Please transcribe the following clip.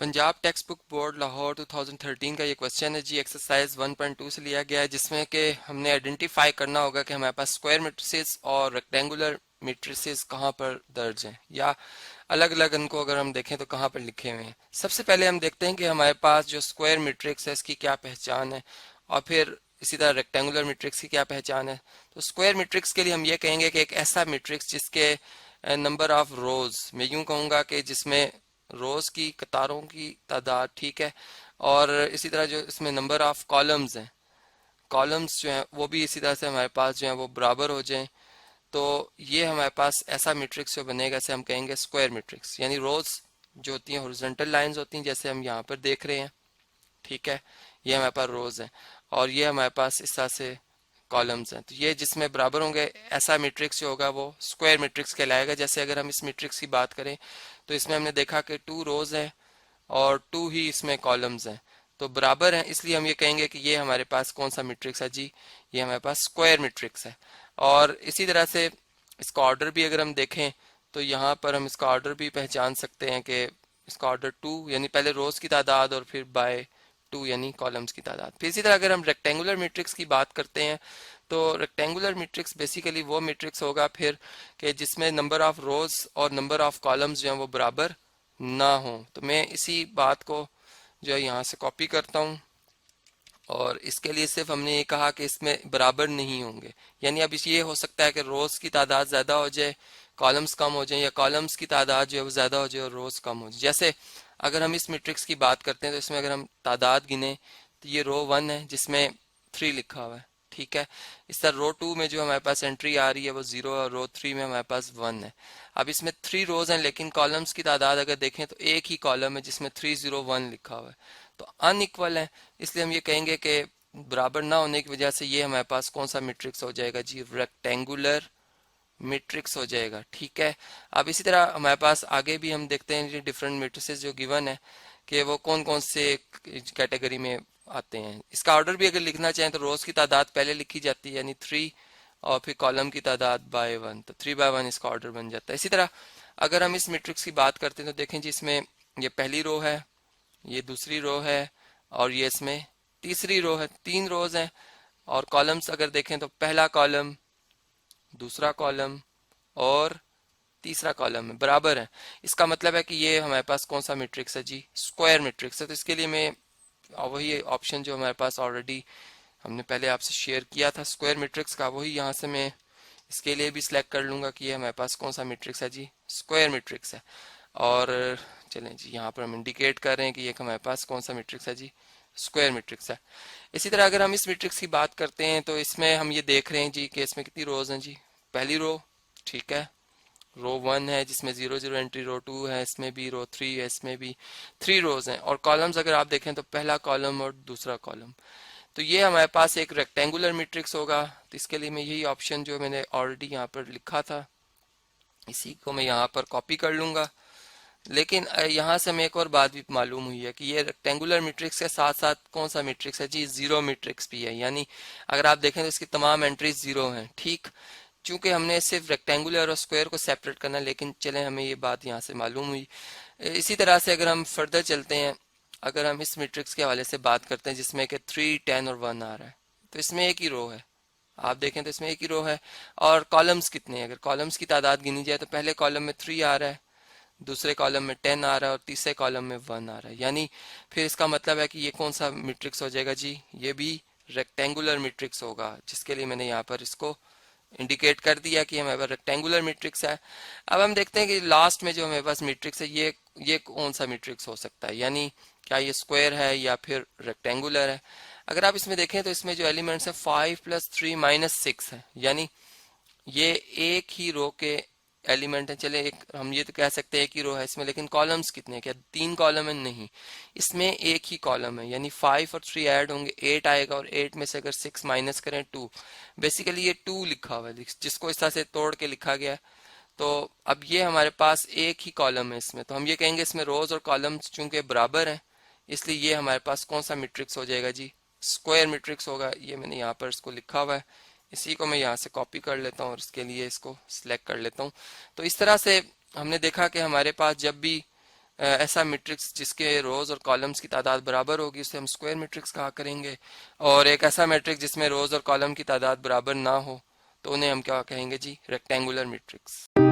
Punjab text book board Lahore 2013 का ये question है जी। एक्सरसाइज 1.2 से लिया गया है, जिसमें कि हमने आइडेंटिफाई करना होगा कि हमारे पास स्क्वायर मैट्रिसेस और रेक्टेंगुलर मैट्रिसेस कहाँ पर दर्ज हैं, या अलग अलग इनको अगर हम देखें तो कहाँ पर लिखे हुए हैं। सबसे पहले हम देखते हैं कि हमारे पास जो स्क्वायर मैट्रिक्स है इसकी क्या पहचान है, और फिर इसी तरह रेक्टेंगुलर मैट्रिक्स की क्या पहचान है। तो स्क्वायर मैट्रिक्स के लिए हम ये कहेंगे कि एक ऐसा मैट्रिक्स जिसके नंबर ऑफ रोज, मैं यूं कहूँगा कि जिसमें रोज की कतारों की तादाद, ठीक है, और इसी तरह जो इसमें नंबर ऑफ कॉलम्स हैं, कॉलम्स जो हैं वो भी इसी तरह से हमारे पास जो है वो बराबर हो जाएं। तो ये हमारे पास ऐसा मैट्रिक्स जो बनेगा इसे हम कहेंगे स्क्वायर मैट्रिक्स। यानी रोज जो होती हैं हॉरिजॉन्टल लाइंस होती हैं, जैसे हम यहाँ पर देख रहे हैं, ठीक है, ये हमारे पास रोज है, और ये हमारे पास इस तरह से कॉलम्स हैं। तो ये जिसमें बराबर होंगे ऐसा मैट्रिक्स जो होगा वो स्क्वायर मैट्रिक्स कहलाएगा। जैसे अगर हम इस मैट्रिक्स की बात करें तो इसमें हमने देखा कि 2 रोज हैं और 2 ही इसमें कॉलम्स हैं, तो बराबर हैं, इसलिए हम ये कहेंगे कि ये हमारे पास कौन सा मैट्रिक्स है जी, ये हमारे पास स्क्वायर मैट्रिक्स है। और इसी तरह से इसका ऑर्डर भी अगर हम देखें तो यहाँ पर हम इसका ऑर्डर भी पहचान सकते हैं कि इसका ऑर्डर 2, यानी पहले रोज की तादाद और फिर बाय 2 यानी कॉलम्स की तादाद। फिर इसी तरह अगर हम रेक्टेंगुलर मैट्रिक्स की बात करते हैं तो रेक्टेंगुलर मैट्रिक्स बेसिकली वो मैट्रिक्स होगा फिर कि जिसमें नंबर ऑफ रोज और नंबर ऑफ कॉलम्स जो हैं वो बराबर ना हो। तो मैं इसी बात को जो है यहाँ से कॉपी करता हूँ, और इसके लिए सिर्फ हमने ये कहा कि इसमें बराबर नहीं होंगे। यानी अब ये हो सकता है कि रोज की तादाद ज्यादा हो जाए, कॉलम्स कम हो जाए, या कॉलम्स की तादाद जो है वो ज्यादा हो जाए और रोज कम हो जाए। जैसे अगर हम इस मैट्रिक्स की बात करते हैं तो इसमें अगर हम तादाद गिने तो ये रो 1 है जिसमें 3 लिखा हुआ है, ठीक है। इस तरह रो 2 में जो हमारे पास एंट्री आ रही है वो 0 है, और रो 3 में हमारे पास 1 है। अब इसमें 3 रोज हैं, लेकिन कॉलम्स की तादाद अगर देखें तो एक ही कॉलम है जिसमें 301 लिखा हुआ है, तो अनइक्वल है। इसलिए हम ये कहेंगे कि बराबर ना होने की वजह से ये हमारे पास कौन सा मैट्रिक्स हो जाएगा जी, रेक्टेंगुलर मैट्रिक्स हो जाएगा, ठीक है। अब इसी तरह हमारे पास आगे भी हम देखते हैं कि डिफरेंट मैट्रिसेस जो गिवन है कि वो कौन कौन से कैटेगरी में आते हैं। इसका ऑर्डर भी अगर लिखना चाहें तो रोज की तादाद पहले लिखी जाती है, यानी 3, और फिर कॉलम की तादाद बाय 1, तो 3/1 इसका ऑर्डर बन जाता है। इसी तरह अगर हम इस मैट्रिक्स की बात करते हैं तो देखें जी, इसमें ये पहली रो है, ये दूसरी रो है, और ये इसमें तीसरी रो है, 3 रोज हैं। और कॉलम्स अगर देखें तो पहला कॉलम, दूसरा कॉलम और तीसरा कॉलम है, बराबर है। इसका मतलब है कि ये हमारे पास कौन सा मैट्रिक्स है जी, स्क्वायर मैट्रिक्स है। तो इसके लिए मैं वही ऑप्शन जो हमारे पास ऑलरेडी हमने पहले आपसे शेयर किया था स्क्वायर मैट्रिक्स का, वही यहाँ से मैं इसके लिए भी सिलेक्ट कर लूंगा कि ये हमारे पास कौन सा मैट्रिक्स है जी, स्क्वायर मैट्रिक्स है। और चलें जी, यहाँ पर हम इंडिकेट कर रहे हैं कि ये हमारे पास कौन सा मैट्रिक्स है जी, स्क्वायर मैट्रिक्स है। इसी तरह अगर हम इस मैट्रिक्स की बात करते हैं तो इसमें हम ये देख रहे हैं जी कि इसमें कितनी रोज हैं जी, पहली रो, ठीक है, रो 1 है जिसमें 0 0 एंट्री, रो 2 है, इसमें भी रो 3 है, इसमें भी 3 रोज हैं। और कॉलम्स अगर आप देखें तो पहला कॉलम और दूसरा कॉलम, तो ये हमारे पास एक रेक्टेंगुलर मैट्रिक्स होगा। तो इसके लिए मैं यही ऑप्शन जो मैंने ऑलरेडी यहाँ पर लिखा था इसी को मैं यहाँ पर कॉपी कर लूंगा। लेकिन यहाँ से हमें एक और बात भी मालूम हुई है कि ये रेक्टेंगुलर मैट्रिक्स के साथ साथ कौन सा मैट्रिक्स है जी, जीरो मैट्रिक्स भी है। यानी अगर आप देखें तो इसकी तमाम एंट्रीज जीरो हैं, ठीक। चूंकि हमने सिर्फ रेक्टेंगुलर और स्क्वायर को सेपरेट करना, लेकिन चलें हमें ये बात यहाँ से मालूम हुई। इसी तरह से अगर हम फर्दर चलते हैं, अगर हम इस मैट्रिक्स के हवाले से बात करते हैं जिसमें कि 3 10 और 1 आ रहा है, तो इसमें एक ही रो है, आप देखें तो इसमें एक ही रो है। और कॉलम्स कितने हैं, अगर कॉलम्स की तादाद गिनी जाए तो पहले कॉलम में 3 आ रहा है, दूसरे कॉलम में 10 आ रहा है, और तीसरे कॉलम में 1 आ रहा है। यानी फिर इसका मतलब है कि ये कौन सा मैट्रिक्स हो जाएगा जी, ये भी रेक्टेंगुलर मैट्रिक्स होगा, जिसके लिए मैंने यहाँ पर इसको इंडिकेट कर दिया कि हमारे पास रेक्टेंगुलर मैट्रिक्स है। अब हम देखते हैं कि लास्ट में जो हमारे पास मैट्रिक्स है ये कौन सा मैट्रिक्स हो सकता है, यानी क्या ये स्क्वायर है या फिर रेक्टेंगुलर है। अगर आप इसमें देखें तो इसमें जो एलिमेंट्स है 5 + 3 - 6 है, यानी ये एक ही रो के एलिमेंट है। चले एक हम ये तो कह सकते हैं एक ही रो है इसमें, लेकिन कॉलम्स कितने हैं, क्या 3 कॉलम है, नहीं, इसमें एक ही कॉलम है। यानी 5 और 3 ऐड होंगे 8 आएगा, और 8 में से अगर 6 माइनस करें 2, बेसिकली ये 2 लिखा हुआ है जिसको इस तरह से तोड़ के लिखा गया है। तो अब ये हमारे पास एक ही कॉलम है इसमें, तो हम ये कहेंगे इसमें रोज और कॉलम्स चूंकि बराबर हैं, इसलिए ये हमारे पास कौन सा मैट्रिक्स हो जाएगा जी, स्क्वायर मैट्रिक्स होगा। ये मैंने यहाँ पर इसको लिखा हुआ है, इसी को मैं यहाँ से कॉपी कर लेता हूँ और इसके लिए इसको सिलेक्ट कर लेता हूँ। तो इस तरह से हमने देखा कि हमारे पास जब भी ऐसा मैट्रिक्स जिसके रोज और कॉलम्स की तादाद बराबर होगी उसे हम स्क्वायर मैट्रिक्स कहा करेंगे। और एक ऐसा मैट्रिक्स जिसमें रोज और कॉलम की तादाद बराबर ना हो तो उन्हें हम क्या कहेंगे जी, रेक्टेंगुलर मैट्रिक्स।